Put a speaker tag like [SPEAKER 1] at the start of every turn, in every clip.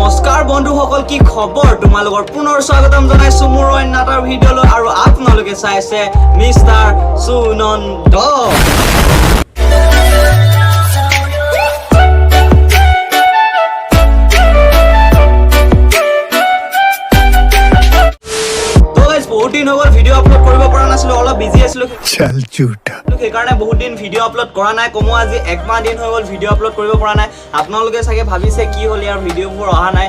[SPEAKER 1] নমস্কাৰ বন্ধুসকল, কি খবৰ তোমালোকৰ? পুনৰ স্বাগতম জনাইছো মোৰ অন্য এটা ভিডিঅ'লৈ আৰু আপোনালোকে চাইছে মিষ্টাৰ সুনন্দ। বহুত দিন হৈ গ'ল ভিডিঅ' আপলোড কৰিব পৰা নাছিলো, অলপ বিজি আছিলো। সেইকাৰণে বহুত দিন ভিডিঅ' আপলোড কৰা নাই, কমো আজি একমাহ দিন হৈ গ'ল ভিডিঅ' আপলোড কৰিব পৰা নাই। আপোনালোকে চাগে ভাবিছে কি হ'ল ইয়াৰ ভিডিঅ'বোৰ অহা নাই,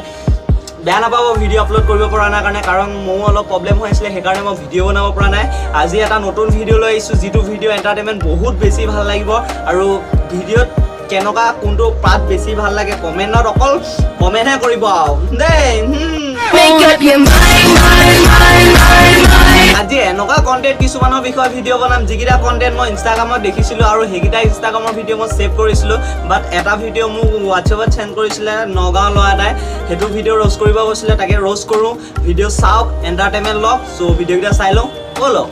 [SPEAKER 1] বেয়া নাপাব ভিডিঅ' আপলোড কৰিব পৰা নাই কাৰণে, কাৰণ মোৰো অলপ প্ৰব্লেম হৈ আছিলে, সেইকাৰণে মই ভিডিঅ' বনাব পৰা নাই। আজি এটা নতুন ভিডিঅ' লৈ আহিছোঁ, যিটো ভিডিঅ' এণ্টাৰটেইনমেণ্ট বহুত বেছি ভাল লাগিব। আৰু ভিডিঅ'ত কেনেকুৱা কোনটো পাৰ্ট বেছি ভাল লাগে কমেণ্টত অকল কমেণ্টহে কৰিব আৰু দেই। আজি এনেকুৱা কণ্টেণ্ট কিছুমানৰ বিষয়ে ভিডিঅ' বনাম যিকেইটা কণ্টেণ্ট মই ইনষ্টাগ্ৰামত দেখিছিলোঁ আৰু সেইকেইটা ইনষ্টাগ্ৰামৰ ভিডিঅ' মই ছেভ কৰিছিলোঁ। বাট এটা ভিডিঅ' মোক হোৱাটছএপত চেণ্ড কৰিছিলে নগাঁও ল'ৰা এটাই, সেইটো ভিডিঅ' ৰ'ষ্ট কৰিব কৈছিলে, তাকে ৰ'ষ্ট কৰোঁ। ভিডিঅ' চাওক, এণ্টাৰটেইনমেণ্ট লওক। চ' ভিডিঅ'কেইটা চাই লওঁ ব'লক।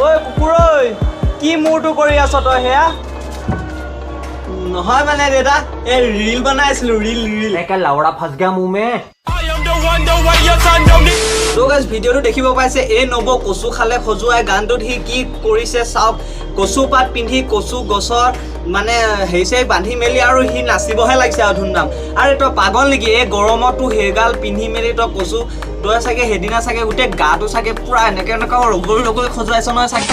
[SPEAKER 1] ঐ কুকুৰ ঐ, কি মূৰটো কৰি আছ তই? সেয়া নহয় মানে দেউতা, এই ৰীল বনাই আছিলো, ৰীল
[SPEAKER 2] একে লাউৰা ফচ গয়া মুহ মে।
[SPEAKER 1] ভিডিঅ'টো দেখিব পাইছে, এই নব কচু খালে খজুৱাই গানটোত সি কি কৰিছে চাওক। কচু পাত পিন্ধি কচু গছৰ মানে হেৰি বান্ধি মেলি আৰু সি নাচিবহে লাগিছে আৰু ধুমধাম। আৰে তই পাগল নেকি? এই গৰমতো সেইগাল পিন্ধি মেলি তই কচু, তই চাগে সেইদিনা চাগে গোটেই গাটো চাগে পুৰা এনেকে ৰগৰি খজুৱাইছ নহয় চাগে।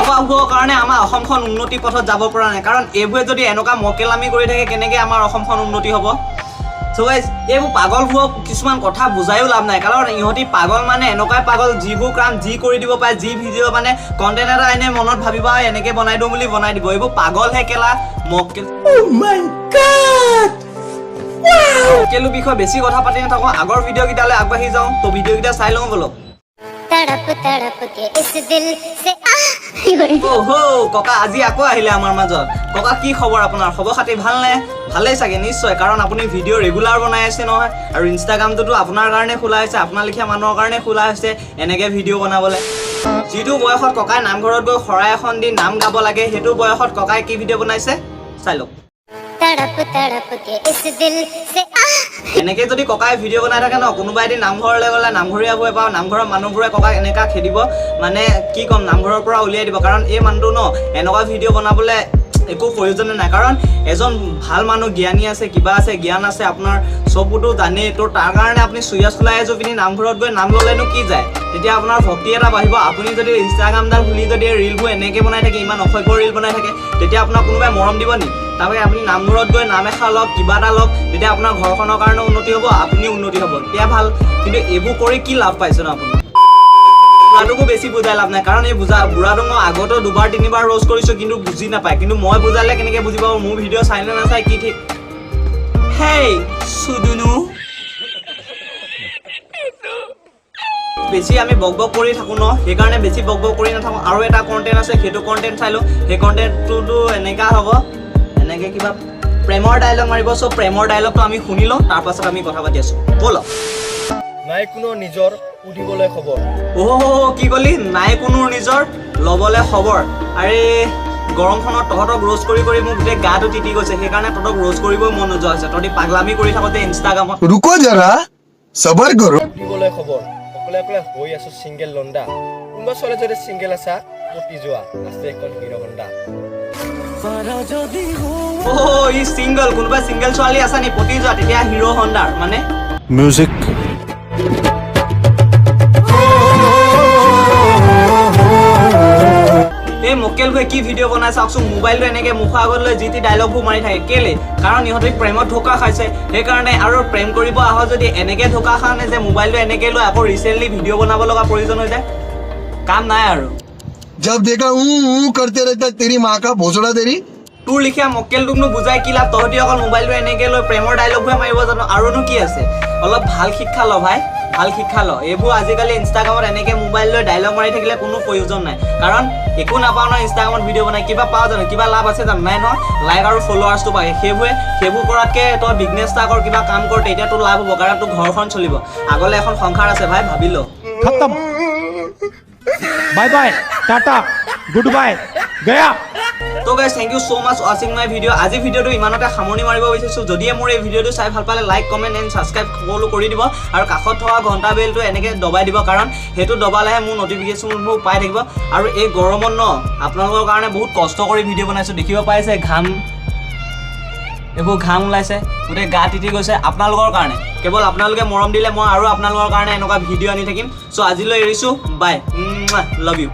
[SPEAKER 1] হ'বৰ কাৰণে আমাৰ অসমখন উন্নতি পথত যাব পৰা নাই, কাৰণ এইবোৰে যদি এনেকুৱা মকেলামি কৰি থাকে কেনেকে আমাৰ অসমখন উন্নতি হ'ব? চ' গাইজ, এইবোৰ পাগলবোৰক কিছুমান কথা বুজায়ো লাভ নাই, কাৰণ ইহঁতি পাগল মানে এনেকুৱাই পাগল যিবোৰ কাম যি কৰি দিব পাৰে, যি ভিডিঅ' মানে কণ্টেণ্ট এটা এনে মনত ভাবিবা এনেকে বনাই দিওঁ বুলি বনাই দিব। এইবোৰ পাগলহে কেলা মকেল। মকেলৰ বিষয়ে বেছি কথা পাতি নাথাকোঁ, আগৰ ভিডিঅ' কেইটালৈ আগবাঢ়ি যাওঁ। ত' ভিডিঅ' কেইটা চাই লওঁ বলক। ককা আজি আকৌ আহিলে আমাৰ মাজত। ককা কি খবৰ আপোনাৰ? খবৰ খাতি ভালনে? ভালেই চাগে নিশ্চয়, কাৰণ আপুনি ভিডিঅ' ৰেগুলাৰ বনাই আছে নহয়, আৰু ইনষ্টাগ্ৰামটোতো আপোনাৰ কাৰণে খোলা হৈছে, আপোনাৰ লেখীয়া মানুহৰ কাৰণে খোলা হৈছে এনেকে ভিডিঅ' বনাবলৈ। যিটো বয়সত ককাই নামঘৰত গৈ শৰাই এখন দি নাম গাব লাগে, সেইটো বয়সত ককাই কি ভিডিঅ' বনাইছে চাই লওক। এনেকে যদি ককাই ভিডিঅ' বনাই থাকে ন, কোনোবা এদিন নামঘৰলৈ গ'লে নামঘৰীয়াবোৰে বা নামঘৰৰ মানুহবোৰে ককাক এনেকা খেদিব, মানে কি ক'ম, নামঘৰৰ পৰা উলিয়াই দিব। কাৰণ এই মানুহটো ন এনেকুৱা ভিডিঅ' বনাবলৈ একো প্ৰয়োজনে নাই, কাৰণ এজন ভাল মানুহ জ্ঞানী আছে, কিবা আছে, জ্ঞান আছে, আপোনাৰ চবতো জানেই। তো তাৰ কাৰণে আপুনি চুয়া চুলাই এযোৰ পিন্ধি নামঘৰত গৈ নাম ল'লেনো কি যায়? তেতিয়া আপোনাৰ ভক্তি এটা বাঢ়িব। আপুনি যদি ইনষ্টাগ্ৰামডাল খুলি যদি ৰিলবোৰ এনেকৈ বনাই থাকে, ইমান অসভ্য ৰিল বনাই থাকে, তেতিয়া আপোনাক কোনোবাই মৰম দিব নি? তাৰবাবে আপুনি নামঘৰত গৈ নাম এষাৰ লওক, কিবা এটা লওক, তেতিয়া আপোনাৰ ঘৰখনৰ কাৰণে উন্নতি হ'ব, আপুনি উন্নতি হ'ব, তেতিয়া ভাল। কিন্তু এইবোৰ কৰি কি লাভ পাইছে ন আপুনি? বুঢ়াটোকো বেছি বুজাই লাভ নাই, কাৰণ এই বুঢ়াটোক মই আগতেও 2-3বাৰ ৰ'ষ্ট কৰিছোঁ, কিন্তু বুজি নাপায়। কিন্তু মই বুজালে কেনেকৈ বুজি পাব? মোৰ ভিডিঅ' চাই নে নাচাই কি ঠিক। হেই চুদুনু, বেছি আমি বক বক কৰি থাকোঁ ন, সেইকাৰণে বেছি বক বক কৰি নাথাকোঁ। আৰু এটা কণ্টেণ্ট আছে, সেইটো কণ্টেণ্ট চাই লওঁ। সেই কণ্টেণ্টটোতো এনেকুৱা হ'ব, এনেকৈ কিবা প্ৰেমৰ ডাইলগ মাৰিব। চ' প্ৰেমৰ ডাইলগটো আমি শুনি লওঁ, তাৰপাছত আমি কথা পাতি আছোঁ ব'লক।
[SPEAKER 3] নাই কোনো নিজৰ উঠিবলৈ খবৰ।
[SPEAKER 1] কি ক'লি? নাই কোনো নিজৰ ল'বলৈ খবৰ। আৰে গৰমখনত তহঁতক ৰ'ষ্ট কৰি কৰি মোৰ গোটেই গাটো তিতি গৈছে, সেইকাৰণে তহঁতক ৰ'ষ্ট কৰিবই মন নোযোৱা হৈছে। তহঁতি পাগলামি কৰি থাকোঁতে ইনষ্টাগ্ৰামত।
[SPEAKER 4] ৰুকো জৰা, সবৰ কৰো।
[SPEAKER 3] উঠিবলৈ খবৰ। অকলে অকলে হৈ আছো চিংগেল লণ্ডা। কোনোবা ছোৱালী যদি চিংগেল আছা পতি যোৱা, আছে এখন হিৰ' হণ্ডা।
[SPEAKER 1] ই চিংগল, কোনোবা চিংগল ছোৱালী আছে নি পতি যোৱা, তেতিয়া হিৰ' হণ্ডাৰ মানে
[SPEAKER 4] মিউজিক।
[SPEAKER 1] এই মকেলবোৰে কি ভিডিঅ' বনাই চাওকচোন। মোবাইলটো এনেকে মুখৰ আগত লৈ যি টি ডাইলগবোৰ মাৰি থাকে, কেলে? কাৰণ ইহঁতে প্ৰেমত ধোকা খাইছে, সেইকাৰণে। আৰু প্ৰেম কৰিব আহ যদি এনেকে ধোকা খাওঁনে যে মোবাইলটো এনেকে লৈ আকৌ ৰিচেণ্টলি ভিডিঅ' বনাব লগা প্ৰয়োজন হৈ যায়, কাম নাই আৰু।
[SPEAKER 4] जब देखा करते रहता तेरी माँ का भोसड़ा तेरी।
[SPEAKER 1] তোৰ লিখীয়া মকেলটোকনো বুজাই কি লাভ? তহঁতি অকল মোবাইলটো এনেকে লৈ প্ৰেমৰ ডাইলগবোৰে মাৰিব জানো, আৰুনো কি আছে? অলপ ভাল শিক্ষা ল ভাই, ভাল শিক্ষা ল এইবোৰ আজিকালি ইনষ্টাগ্ৰামত এনেকৈ মোবাইল লৈ ডাইলগ মাৰি থাকিলে কোনো প্ৰয়োজন নাই কাৰণ একো নাপাওঁ নহয় ইনষ্টাগ্ৰামত ভিডিঅ' বনাই কিবা পাওঁ জানো কিবা লাভ আছে জানো নাই নহয় লাইক আৰু ফলোৱাৰ্ছটো পায় সেইবোৰ কৰাতকৈ তই বিজনেছ এটা কৰ কিবা কাম কৰ তেতিয়া তোৰ লাভ হ'ব কাৰণ তোৰ ঘৰখন চলিব আগলৈ এখন সংসাৰ আছে ভাই ভাবি ল
[SPEAKER 2] खत्म bye bye tata goodbye गया
[SPEAKER 1] তো guys thank you so' much ৱাচিং মাই ভিডিঅ' আজি ভিডিঅ'টো ইমানতে সামৰণি মাৰিব বিচাৰিছোঁ যদিহে মোৰ এই ভিডিঅ'টো চাই ভাল পালে লাইক কমেণ্ট এণ্ড ছাবস্ক্ৰাইব সকলো কৰি দিব আৰু কাষত থকা ঘণ্টা বেলটো এনেকৈ দবাই দিব কাৰণ সেইটো দবালেহে মোৰ নটিফিকেশ্যনবোৰ পাই থাকিব আৰু এই গৰমত ন আপোনালোকৰ কাৰণে বহুত কষ্ট কৰি ভিডিঅ' বনাইছোঁ দেখিব পাইছে ঘাম এইবোৰ ঘাম ওলাইছে গোটেই গা তিতি গৈছে আপোনালোকৰ কাৰণে কেৱল আপোনালোকে মৰম দিলে মই আৰু আপোনালোকৰ কাৰণে এনেকুৱা ভিডিঅ' আনি থাকিম চ' আজিলৈ এৰিছোঁ বাই লাভ ইউ